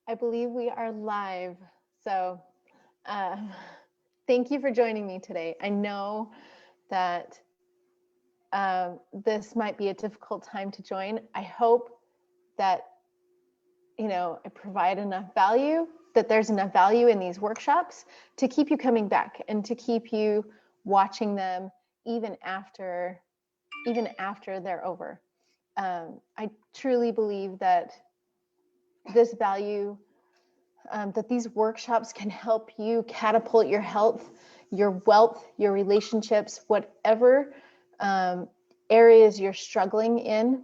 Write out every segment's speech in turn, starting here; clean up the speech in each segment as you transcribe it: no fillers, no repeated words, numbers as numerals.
I believe we are live. So um, thank you for joining me today. I know that this might be a difficult time to join. I hope that, I provide enough value, that there's enough value in these workshops to keep you coming back and to keep you watching them even after they're over. I truly believe that this value that these workshops can help you catapult your health, your wealth, your relationships, whatever areas you're struggling in.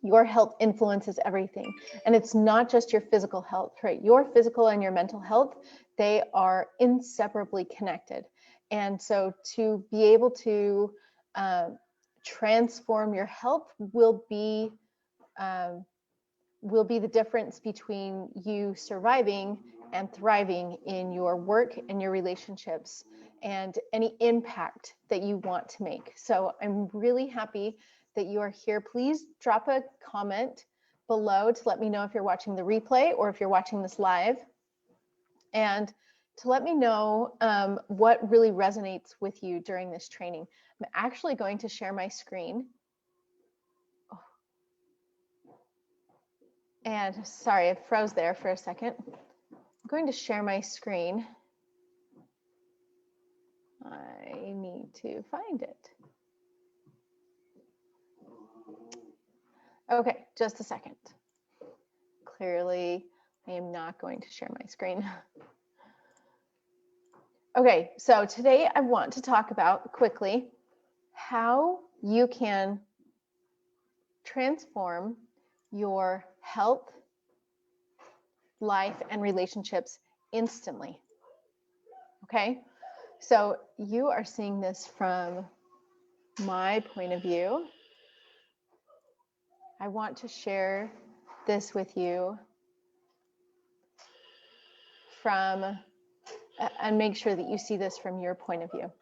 Your health influences everything. And it's not just your physical health, right? Your physical and your mental health, they are inseparably connected. And so to be able to transform your health will be the difference between you surviving and thriving in your work and your relationships and any impact that you want to make. So I'm really happy that you are here. Please drop a comment below to let me know if you're watching the replay or if you're watching this live, and to let me know what really resonates with you during this training. I'm actually going to share my screen. And sorry, I froze there for a second. I'm going to share my screen. I need to find it. Okay, just a second. Clearly, I am not going to share my screen. Okay, so today I want to talk about quickly how you can transform your health, life, and relationships instantly. Okay, so you are seeing this from my point of view. I want to share this with you from, and make sure that you see this from your point of view.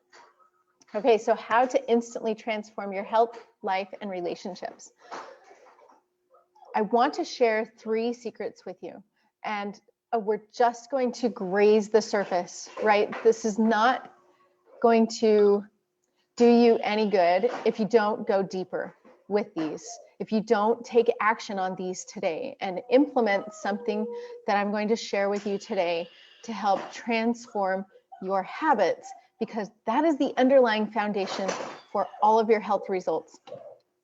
Okay, so how to instantly transform your health, life, and relationships. I want to share 3 secrets with you, and we're just going to graze the surface, right? This is not going to do you any good if you don't go deeper with these, if you don't take action on these today and implement something that I'm going to share with you today to help transform your habits, because that is the underlying foundation for all of your health results.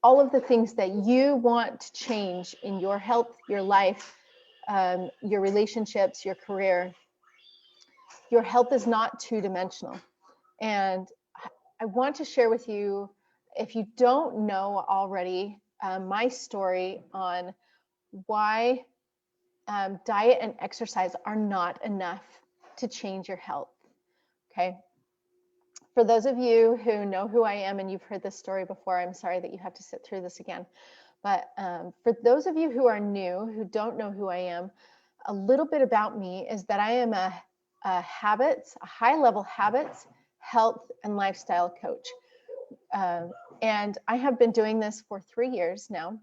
All of the things that you want to change in your health, your life, your relationships, your career. Your health is not two-dimensional. And I want to share with you, if you don't know already, my story on why diet and exercise are not enough to change your health. Okay. For those of you who know who I am and you've heard this story before, I'm sorry that you have to sit through this again. But for those of you who are new, who don't know who I am, a little bit about me is that I am a high-level habits, health, and lifestyle coach. And I have been doing this for 3 years now.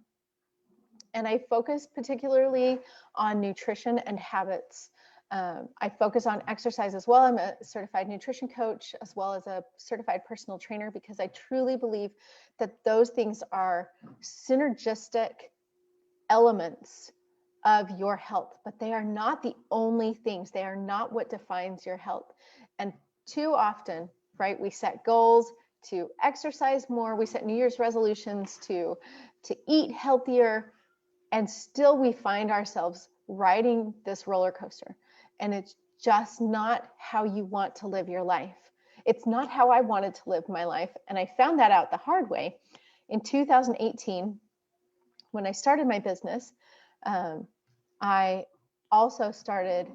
And I focus particularly on nutrition and habits. I focus on exercise as well. I'm a certified nutrition coach as well as a certified personal trainer, because I truly believe that those things are synergistic elements of your health, but they are not the only things. They are not what defines your health. And too often, right, we set goals to exercise more, we set New Year's resolutions to eat healthier, and still we find ourselves riding this roller coaster. And it's just not how you want to live your life. It's not how I wanted to live my life. And I found that out the hard way. In 2018, when I started my business, I also started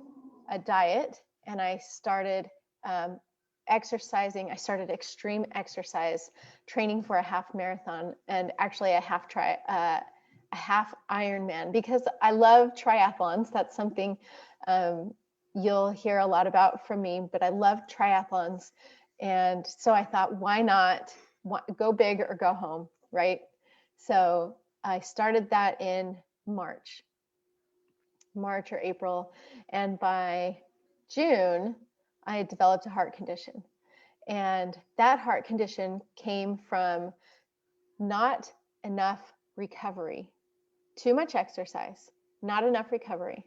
a diet, and I started exercising. I started extreme exercise training for a half marathon, and actually a half Ironman, because I love triathlons. That's something you'll hear a lot about from me, but I love triathlons. And so I thought, why not go big or go home, right? So I started that in March. March or April. And by June, I had developed a heart condition. And that heart condition came from not enough recovery, too much exercise, not enough recovery,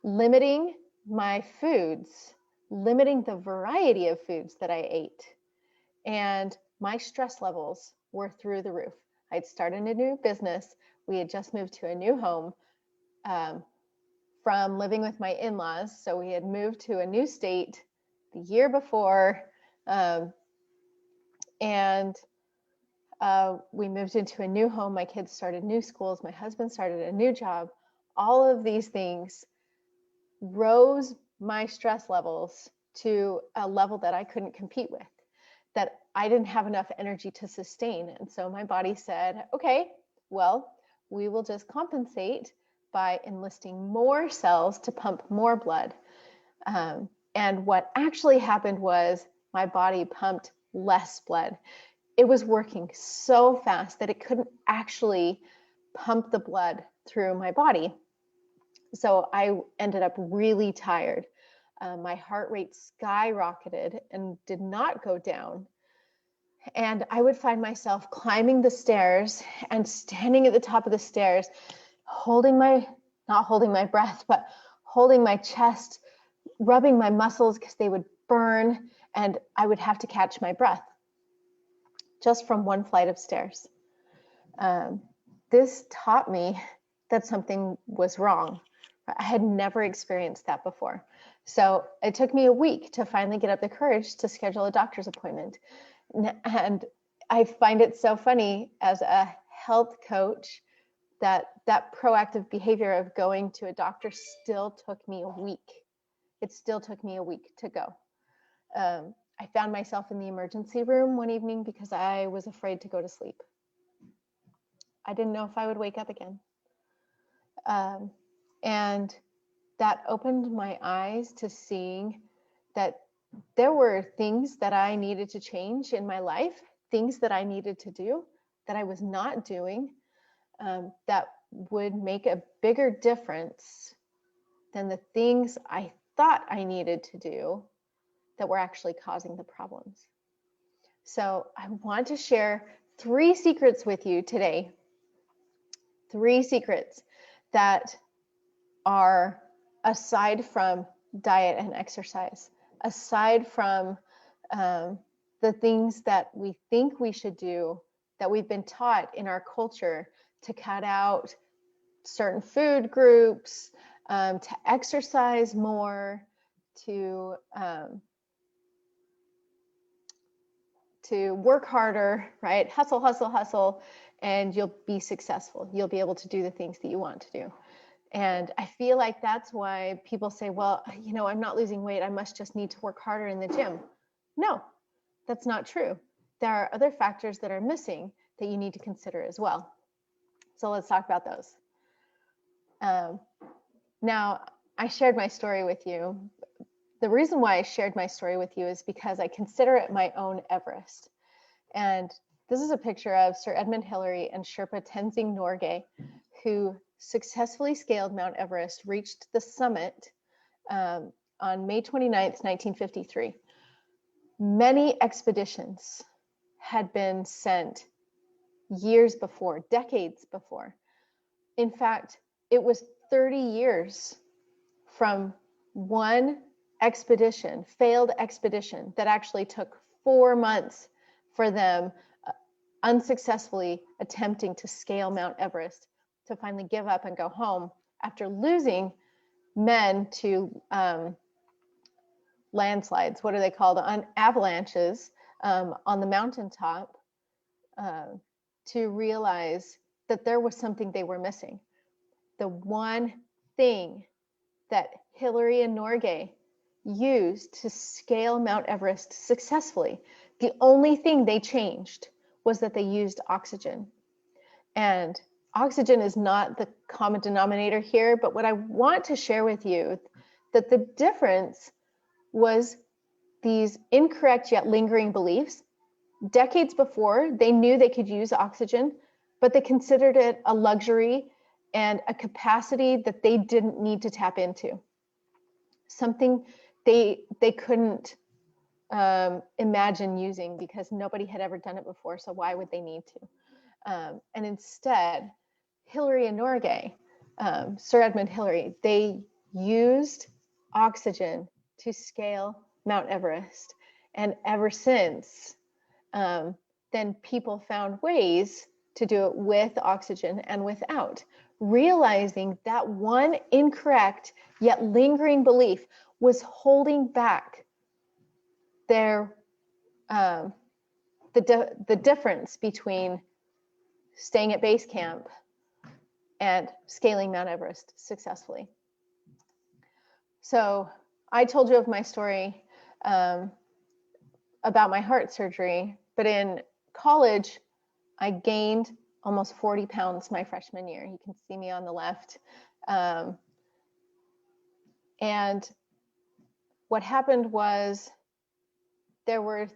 limiting my foods, limiting the variety of foods that I ate. And my stress levels were through the roof. I'd started a new business. We had just moved to a new home from living with my in-laws. So we had moved to a new state the year before. We moved into a new home. My kids started new schools. My husband started a new job. All of these things rose my stress levels to a level that I couldn't compete with, that I didn't have enough energy to sustain. And so my body said, okay, well, we will just compensate by enlisting more cells to pump more blood. And what actually happened was my body pumped less blood. It was working so fast that it couldn't actually pump the blood through my body. So I ended up really tired. My heart rate skyrocketed and did not go down. And I would find myself climbing the stairs and standing at the top of the stairs, not holding my breath, but holding my chest, rubbing my muscles because they would burn, and I would have to catch my breath just from one flight of stairs. This taught me that something was wrong. I had never experienced that before. So it took me a week to finally get up the courage to schedule a doctor's appointment. And I find it so funny as a health coach that proactive behavior of going to a doctor still took me a week. It still took me a week to go. I found myself in the emergency room one evening because I was afraid to go to sleep. I didn't know if I would wake up again. And that opened my eyes to seeing that there were things that I needed to change in my life, things that I needed to do that I was not doing, that would make a bigger difference than the things I thought I needed to do that were actually causing the problems. So I want to share 3 secrets with you today. 3 secrets that are aside from diet and exercise, aside from the things that we think we should do, that we've been taught in our culture to cut out certain food groups, to exercise more, to work harder, right? Hustle, hustle, hustle, and you'll be successful. You'll be able to do the things that you want to do. And I feel like that's why people say, well, I'm not losing weight. I must just need to work harder in the gym. No, that's not true. There are other factors that are missing that you need to consider as well. So let's talk about those. Now, I shared my story with you. The reason why I shared my story with you is because I consider it my own Everest. And this is a picture of Sir Edmund Hillary and Sherpa Tenzing Norgay, who successfully scaled Mount Everest, reached the summit on May 29th, 1953. Many expeditions had been sent years before, decades before. In fact, it was 30 years from one expedition, failed expedition, that actually took 4 months for them unsuccessfally attempting to scale Mount Everest, to finally give up and go home after losing men to landslides. What are they called? Avalanches on the mountaintop, to realize that there was something they were missing. The one thing that Hillary and Norgay used to scale Mount Everest successfully, the only thing they changed was that they used oxygen. And oxygen is not the common denominator here, but what I want to share with you, that the difference was these incorrect yet lingering beliefs. Decades before, they knew they could use oxygen, but they considered it a luxury and a capacity that they didn't need to tap into, something they couldn't imagine using because nobody had ever done it before. So why would they need to? And instead, Hillary and Norgay, Sir Edmund Hillary, they used oxygen to scale Mount Everest. And ever since, then people found ways to do it with oxygen and without, realizing that one incorrect yet lingering belief was holding back their the difference between staying at base camp and scaling Mount Everest successfully. So I told you of my story about my heart surgery, but in college, I gained almost 40 pounds my freshman year. You can see me on the left. And what happened was there were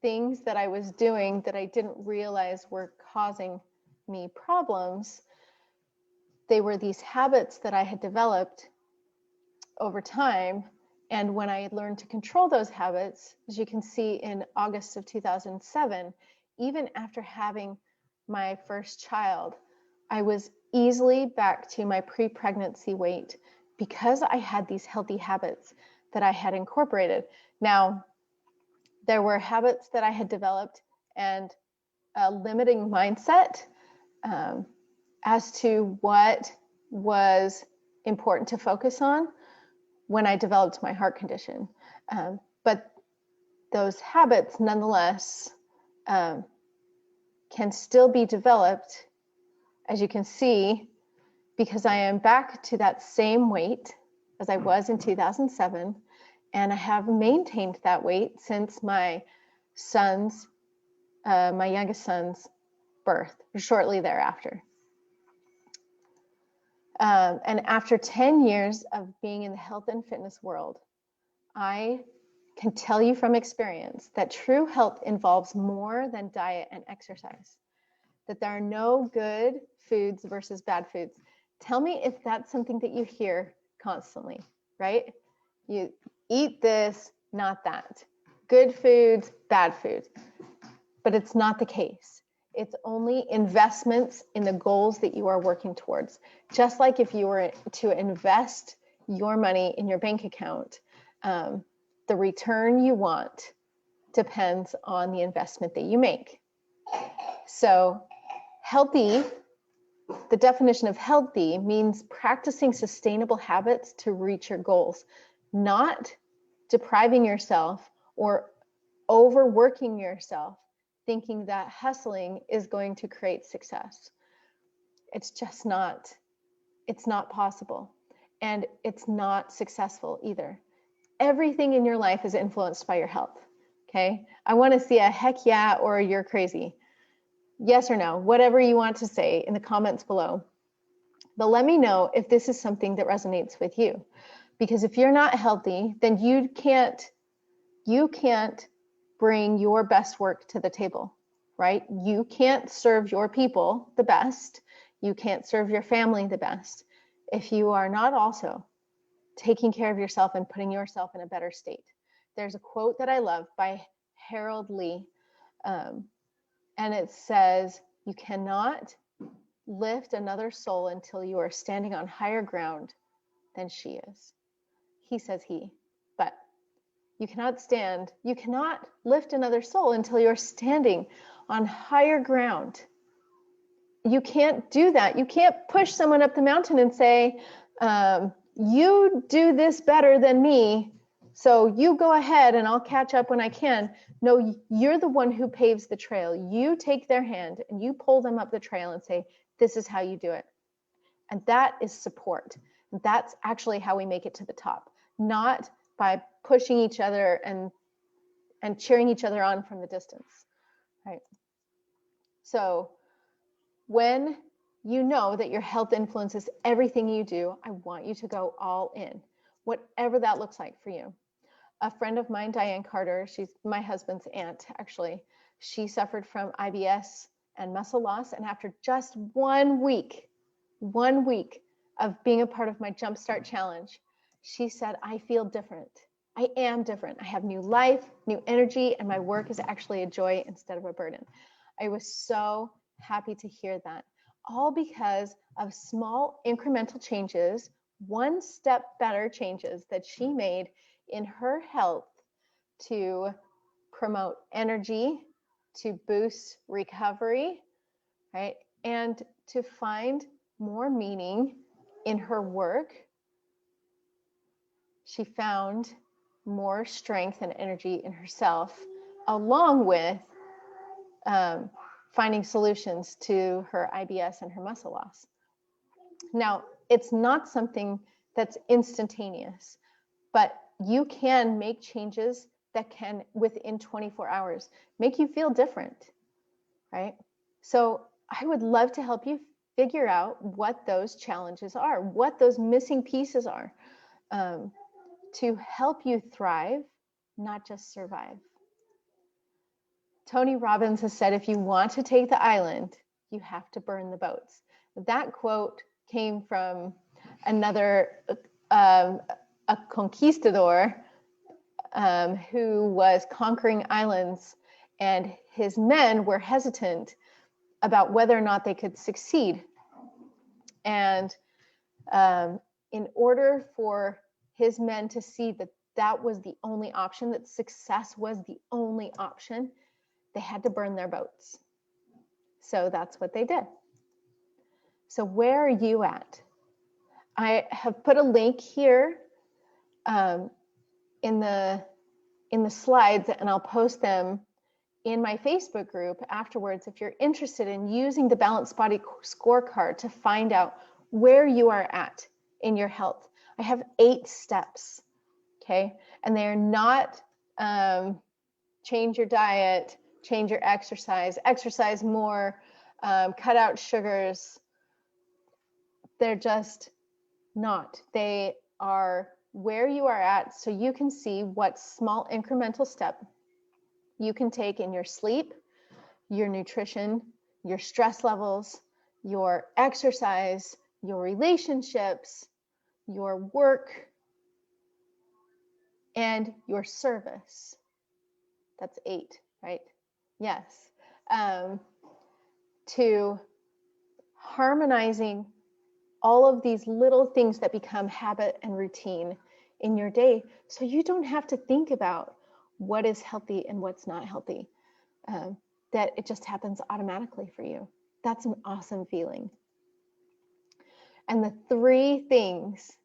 things that I was doing that I didn't realize were causing me problems. They were these habits that I had developed over time. And when I learned to control those habits, as you can see in August of 2007, even after having my first child, I was easily back to my pre-pregnancy weight because I had these healthy habits that I had incorporated. Now, there were habits that I had developed and a limiting mindset as to what was important to focus on when I developed my heart condition. But those habits, nonetheless, can still be developed, as you can see, because I am back to that same weight as I was in 2007, and I have maintained that weight since my youngest son's birth, shortly thereafter. And after 10 years of being in the health and fitness world, I can tell you from experience that true health involves more than diet and exercise, that there are no good foods versus bad foods. Tell me if that's something that you hear constantly, right? You eat this, not that. Good foods, bad foods. But it's not the case. It's only investments in the goals that you are working towards. Just like if you were to invest your money in your bank account, the return you want depends on the investment that you make. So healthy, the definition of healthy means practicing sustainable habits to reach your goals, not depriving yourself or overworking yourself, thinking that hustling is going to create success. It's just not, it's not possible. And it's not successful either. Everything in your life is influenced by your health, okay? I want to see a heck yeah or you're crazy. Yes or no, whatever you want to say in the comments below. But let me know if this is something that resonates with you. Because if you're not healthy, then you can't bring your best work to the table, right? You can't serve your people the best. You can't serve your family the best if you are not also taking care of yourself and putting yourself in a better state. There's a quote that I love by Harold Lee, and it says, "You cannot lift another soul until you are standing on higher ground than she is." He says he, but you cannot lift another soul until you're standing on higher ground. You can't do that. You can't push someone up the mountain and say, you do this better than me, so you go ahead and I'll catch up when I can. No, you're the one who paves the trail. You take their hand and you pull them up the trail and say, this is how you do it. And that is support. That's actually how we make it to the top, not by pushing each other and cheering each other on from the distance, right? So when you know that your health influences everything you do, I want you to go all in, whatever that looks like for you. A friend of mine, Diane Carter, she's my husband's aunt, actually. She suffered from IBS and muscle loss, and after just 1 week 1 week of being a part of my Jumpstart Challenge, she said, I feel different. I am different. I have new life, new energy, and my work is actually a joy instead of a burden. I was so happy to hear that, all because of small incremental changes, 1 step better changes that she made in her health to promote energy, to boost recovery, right? And to find more meaning in her work. She found more strength and energy in herself, along with finding solutions to her IBS and her muscle loss. Now, it's not something that's instantaneous, but you can make changes that can, within 24 hours, make you feel different, right? So I would love to help you figure out what those challenges are, what those missing pieces are, to help you thrive, not just survive. Tony Robbins has said, if you want to take the island, you have to burn the boats. That quote came from another, a conquistador who was conquering islands, and his men were hesitant about whether or not they could succeed. And in order for his men to see that that was the only option, that success was the only option, they had to burn their boats. So that's what they did. So where are you at? I have put a link here in the slides, and I'll post them in my Facebook group afterwards if you're interested in using the Balanced Body Scorecard to find out where you are at in your health. I have 8 steps, okay? And they're not change your diet, change your exercise, exercise more, cut out sugars. They're just not. They are where you are at, so you can see what small incremental step you can take in your sleep, your nutrition, your stress levels, your exercise, your relationships, your work, and your service. That's 8, right? Yes. To harmonizing all of these little things that become habit and routine in your day, so you don't have to think about what is healthy and what's not healthy, that it just happens automatically for you. That's an awesome feeling. And the 3 things,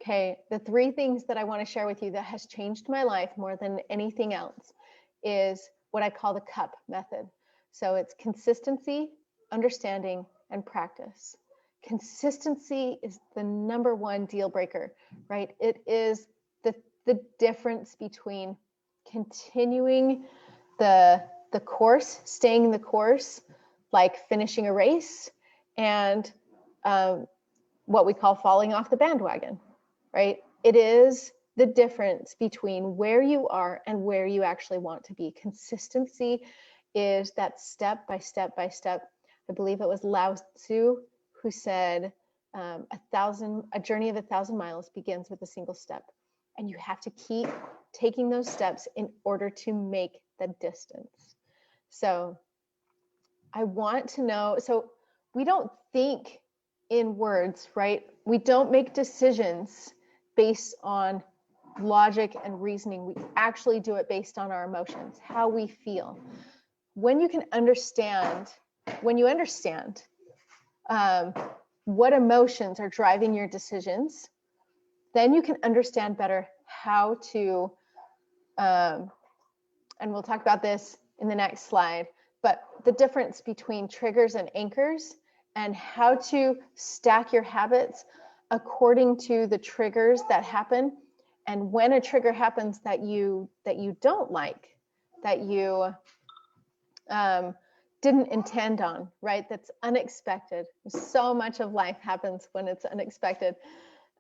okay, the 3 things that I want to share with you that has changed my life more than anything else is what I call the CUP method. So it's consistency, understanding, and practice. Consistency is the #1 deal breaker, right? It is the difference between continuing the course, staying the course, like finishing a race, and what we call falling off the bandwagon, right? It is the difference between where you are and where you actually want to be. Consistency is that step by step by step. I believe it was Lao Tzu who said, a journey of 1,000 miles begins with a single step. And you have to keep taking those steps in order to make the distance. So I want to know, so we don't think in words, right? We don't make decisions based on logic and reasoning. We actually do it based on our emotions, how we feel. When you understand what emotions are driving your decisions, then you can understand better how to, and we'll talk about this in the next slide, but the difference between triggers and anchors, and how to stack your habits according to the triggers that happen. And when a trigger happens that you don't like, that you didn't intend on, right? That's unexpected. So much of life happens when it's unexpected,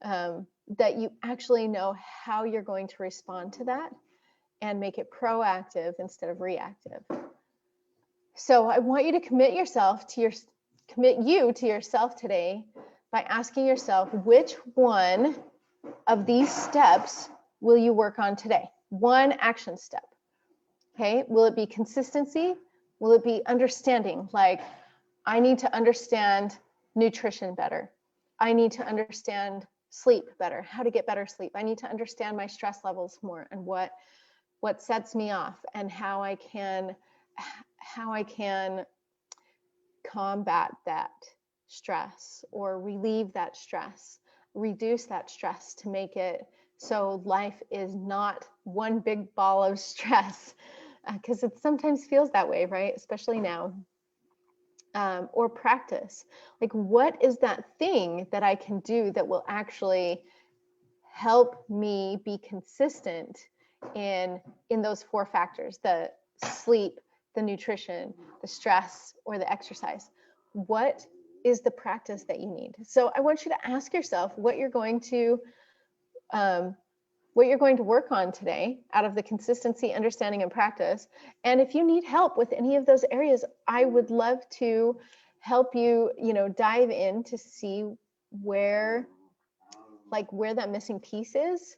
that you actually know how you're going to respond to that and make it proactive instead of reactive. So I want you to commit you to yourself today by asking yourself, which one of these steps will you work on today? One action step. Okay, will it be consistency? Will it be understanding? Like, I need to understand nutrition better. I need to understand sleep better, how to get better sleep. I need to understand my stress levels more and what sets me off and how I can combat that stress or relieve that stress, reduce that stress to make it so life is not one big ball of stress, because it sometimes feels that way, right? Especially now. Or practice. Like, what is that thing that I can do that will actually help me be consistent in those 4 factors: the sleep, the nutrition, the stress, or the exercise? What is the practice that you need? So I want you to ask yourself what you're going to work on today out of the consistency, understanding, and practice. And if you need help with any of those areas, I would love to help you, dive in to see where that missing piece is,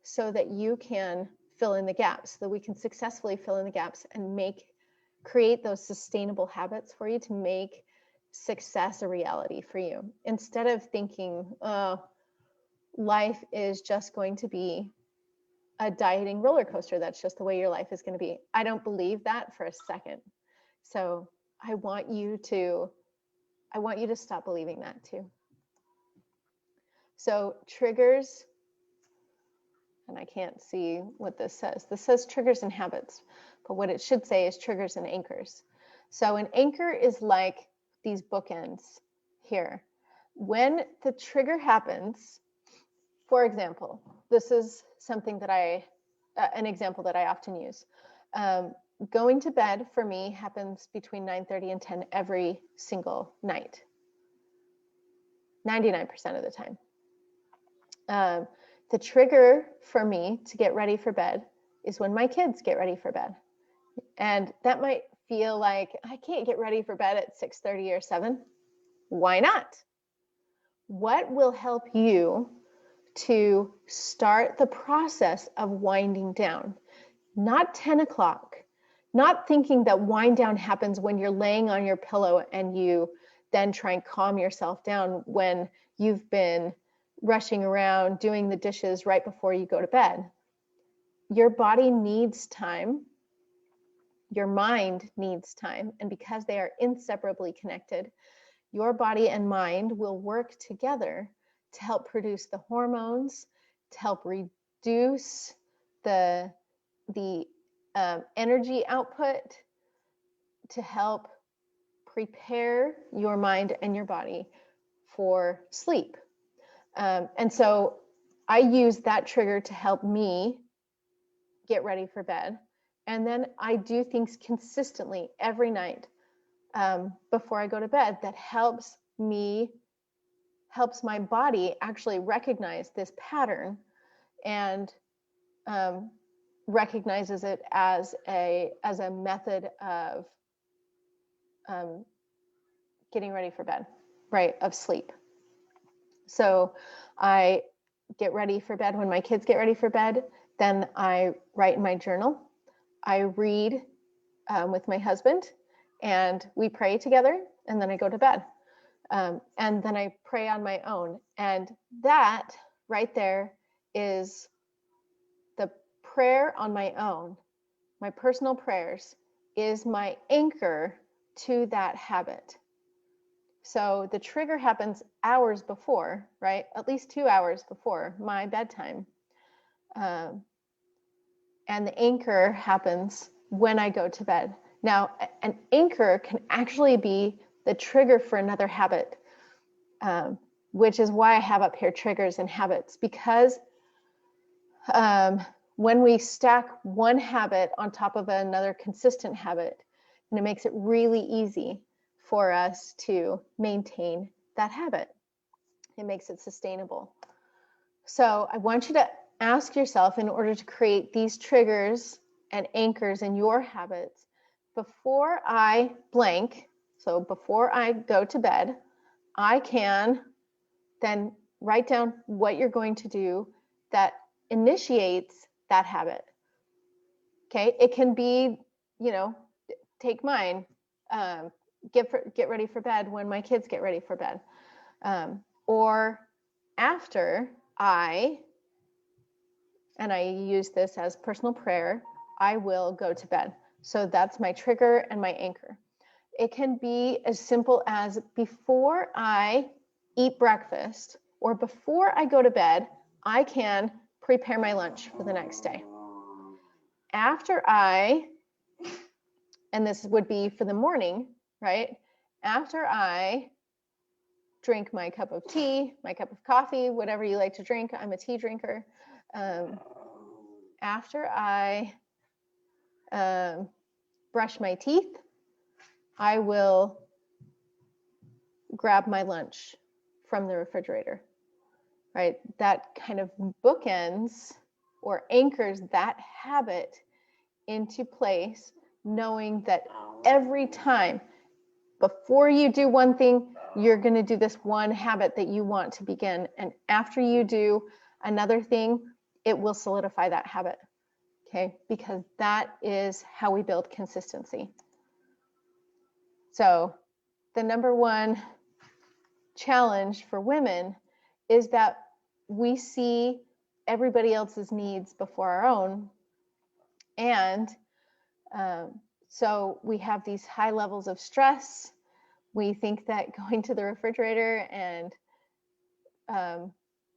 so that you can fill in the gaps, so that we can successfully fill in the gaps and create those sustainable habits for you to make success a reality for you. Instead of thinking, oh, life is just going to be a dieting roller coaster. That's just the way your life is going to be. I don't believe that for a second. So I want you to stop believing that too. So triggers, and I can't see what this says. This says triggers and habits, but what it should say is triggers and anchors. So an anchor is like these bookends here. When the trigger happens, for example, this is something that an example that I often use. Going to bed for me happens between 9:30 and 10 every single night, 99% of the time. The trigger for me to get ready for bed is when my kids get ready for bed. And that might feel like, I can't get ready for bed at 6:30 or 7. Why not? What will help you to start the process of winding down? Not 10 o'clock, not thinking that wind down happens when you're laying on your pillow and you then try and calm yourself down when you've been rushing around doing the dishes right before you go to bed. Your body needs time. Your mind needs time. And because they are inseparably connected, your body and mind will work together to help produce the hormones, to help reduce the energy output, to help prepare your mind and your body for sleep. And so I use that trigger to help me get ready for bed. And then I do things consistently every night before I go to bed that helps my body actually recognize this pattern and recognizes it as a method of getting ready for bed, right, of sleep. So I get ready for bed when my kids get ready for bed. Then I write in my journal. I read with my husband, and we pray together, and then I go to bed. And then I pray on my own. And that right there is the prayer on my own. My personal prayers is my anchor to that habit. So the trigger happens hours before, right? At least 2 hours before my bedtime. And the anchor happens when I go to bed. Now, an anchor can actually be the trigger for another habit, which is why I have up here triggers and habits, because when we stack one habit on top of another consistent habit, and it makes it really easy for us to maintain that habit. It makes it sustainable. So I want you to ask yourself, in order to create these triggers and anchors in your habits, before I blank, so before I go to bed, I can then write down what you're going to do that initiates that habit. Okay, it can be, take mine, get ready for bed when my kids get ready for bed, or after and I use this as personal prayer, I will go to bed. So that's my trigger and my anchor. It can be as simple as before I eat breakfast or before I go to bed, I can prepare my lunch for the next day. After and this would be for the morning, right? After I drink my cup of tea, my cup of coffee, whatever you like to drink, I'm a tea drinker. After I brush my teeth, I will grab my lunch from the refrigerator, right? That kind of bookends or anchors that habit into place, knowing that every time before you do one thing, you're going to do this one habit that you want to begin. And after you do another thing, it will solidify that habit. Okay, because that is how we build consistency. So the number one challenge for women is that we see everybody else's needs before our own. And so we have these high levels of stress. We think that going to the refrigerator and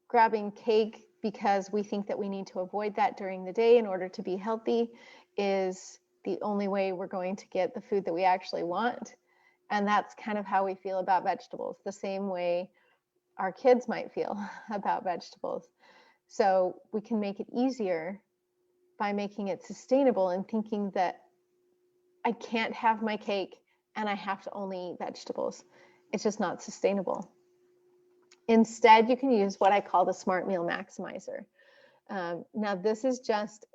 grabbing cake because we think that we need to avoid that during the day in order to be healthy is the only way we're going to get the food that we actually want. And that's kind of how we feel about vegetables, the same way our kids might feel about vegetables. So we can make it easier by making it sustainable and thinking that I can't have my cake and I have to only eat vegetables. It's just not sustainable. Instead, you can use what I call the Smart Meal Maximizer. Now, this is just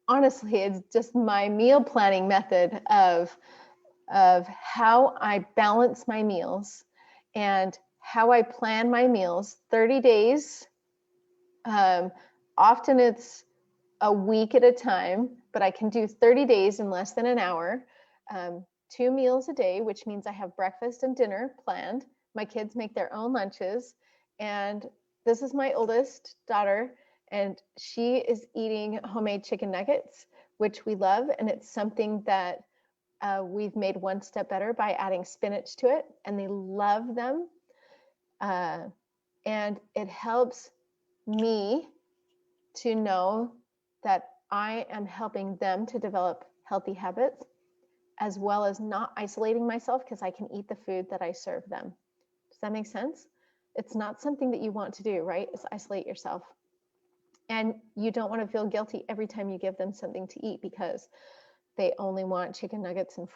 honestly, it's just my meal planning method of how I balance my meals and how I plan my meals 30 days. Often it's a week at a time, but I can do 30 days in less than an hour. 2 meals a day, which means I have breakfast and dinner planned. My kids make their own lunches. And this is my oldest daughter, and she is eating homemade chicken nuggets, which we love. And it's something that we've made one step better by adding spinach to it, and they love them. And it helps me to know that I am helping them to develop healthy habits, as well as not isolating myself because I can eat the food that I serve them. Does that make sense? It's not something that you want to do, right? Is isolate yourself. And you don't want to feel guilty every time you give them something to eat because they only want chicken nuggets and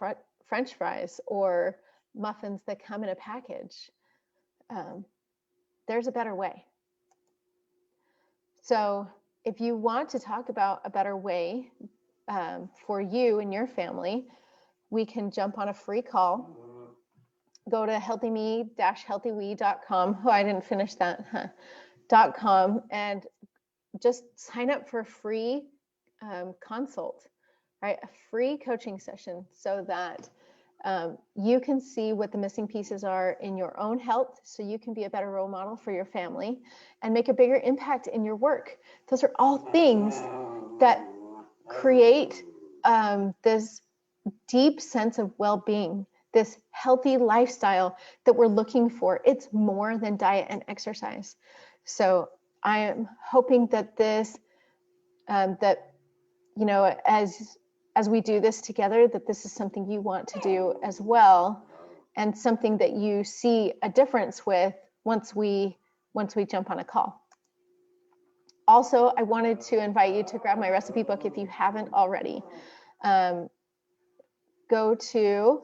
French fries or muffins that come in a package. There's a better way. So if you want to talk about a better way for you and your family, we can jump on a free call. Go to healthyme-healthywe.com. Oh, I didn't finish that. .com, and just sign up for a free consult, right? A free coaching session so that you can see what the missing pieces are in your own health, so you can be a better role model for your family and make a bigger impact in your work. Those are all things that create this deep sense of well-being, this healthy lifestyle that we're looking for. It's more than diet and exercise. So I am hoping that this, as we do this together, that this is something you want to do as well, and something that you see a difference with once we jump on a call. Also, I wanted to invite you to grab my recipe book if you haven't already. Go to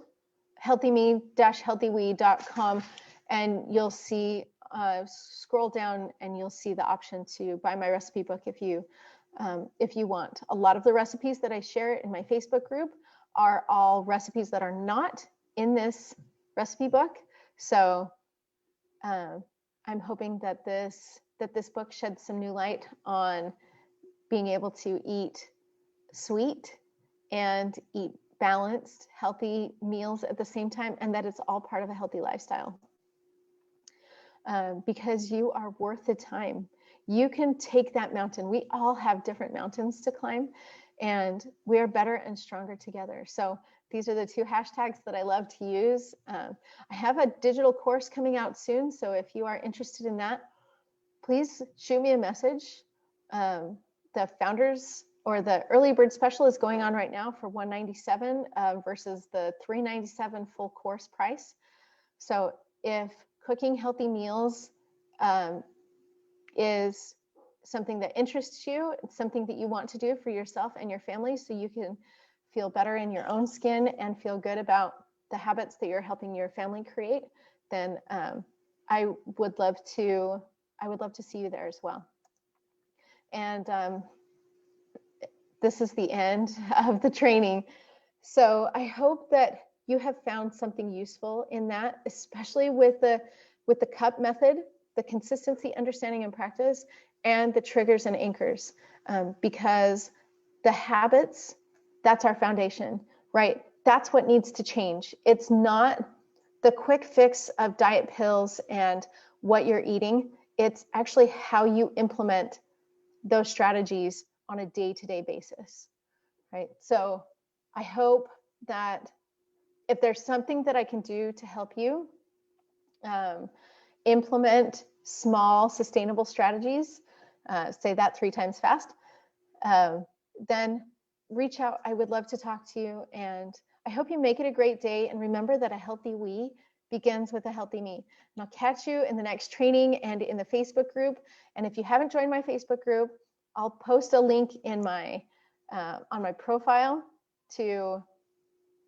healthyme-healthywe.com and you'll see, scroll down and you'll see the option to buy my recipe book if you want. A lot of the recipes that I share in my Facebook group are all recipes that are not in this recipe book. So I'm hoping that this book sheds some new light on being able to eat sweet and eat balanced, healthy meals at the same time, and that it's all part of a healthy lifestyle. Because you are worth the time. You can take that mountain. We all have different mountains to climb, and we are better and stronger together. So these are the two hashtags that I love to use. I have a digital course coming out soon, so if you are interested in that, please shoot me a message. The founders or the early bird special is going on right now for $197 versus the $397 full course price. So if cooking healthy meals is something that interests you, it's something that you want to do for yourself and your family so you can feel better in your own skin and feel good about the habits that you're helping your family create, then I would love to see you there as well. And this is the end of the training. So I hope that you have found something useful in that, especially with the cup method, the consistency, understanding, and practice, and the triggers and anchors, because the habits, that's our foundation, right? That's what needs to change. It's not the quick fix of diet pills and what you're eating. It's actually how you implement those strategies on a day-to-day basis, right? So I hope that if there's something that I can do to help you implement small, sustainable strategies, say that 3 times fast, then reach out. I would love to talk to you, and I hope you make it a great day. And remember that a healthy we begins with a healthy me. And I'll catch you in the next training and in the Facebook group. And if you haven't joined my Facebook group, I'll post a link in my on my profile to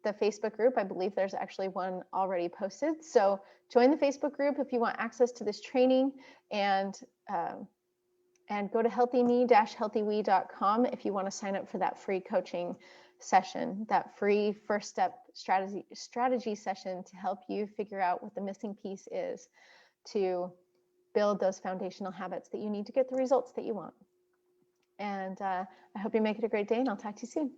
the Facebook group. I believe there's actually one already posted. So join the Facebook group if you want access to this training, and go to healthyme-healthywe.com if you want to sign up for that free coaching session, that free first step strategy session to help you figure out what the missing piece is to build those foundational habits that you need to get the results that you want. And I hope you make it a great day, and I'll talk to you soon.